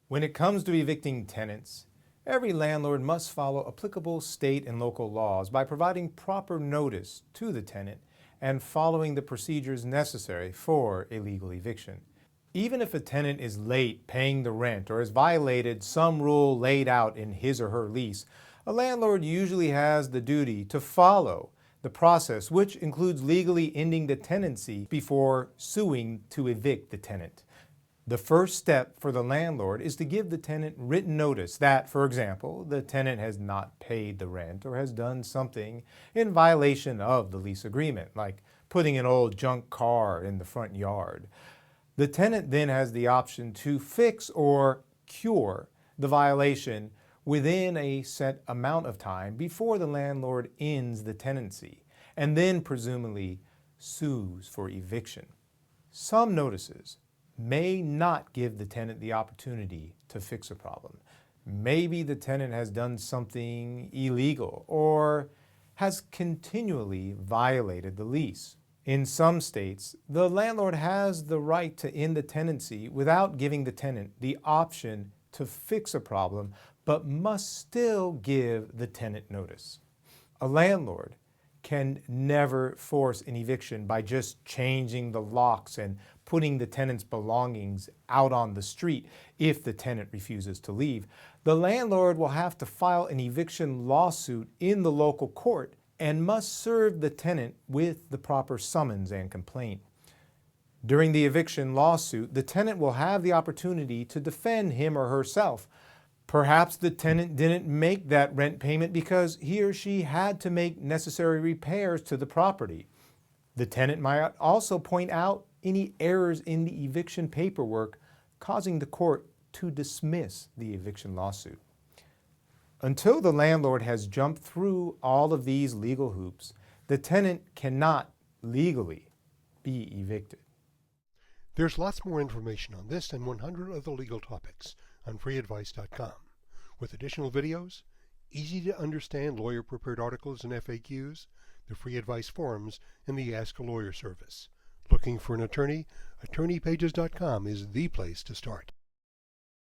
When it comes to evicting tenants, every landlord must follow applicable state and local laws by providing proper notice to the tenant and following the procedures necessary for a legal eviction. Even if a tenant is late paying the rent or has violated some rule laid out in his or her lease, a landlord usually has the duty to follow the process, which includes legally ending the tenancy before suing to evict the tenant. The first step for the landlord is to give the tenant written notice that, for example, the tenant has not paid the rent or has done something in violation of the lease agreement, like putting an old junk car in the front yard. The tenant then has the option to fix or cure the violation within a set amount of time before the landlord ends the tenancy, and then presumably sues for eviction. Some notices may not give the tenant the opportunity to fix a problem. Maybe the tenant has done something illegal or has continually violated the lease. In some states, the landlord has the right to end the tenancy without giving the tenant the option to fix a problem, but must still give the tenant notice. A landlord can never force an eviction by just changing the locks and putting the tenant's belongings out on the street if the tenant refuses to leave. The landlord will have to file an eviction lawsuit in the local court and must serve the tenant with the proper summons and complaint. During the eviction lawsuit, the tenant will have the opportunity to defend him or herself. Perhaps the tenant didn't make that rent payment because he or she had to make necessary repairs to the property. The tenant might also point out any errors in the eviction paperwork, causing the court to dismiss the eviction lawsuit. Until the landlord has jumped through all of these legal hoops, the tenant cannot legally be evicted. There's lots more information on this and 100 other legal topics on FreeAdvice.com, with additional videos, easy-to-understand lawyer-prepared articles and FAQs, the free advice forums, and the Ask a Lawyer service. Looking for an attorney? AttorneyPages.com is the place to start.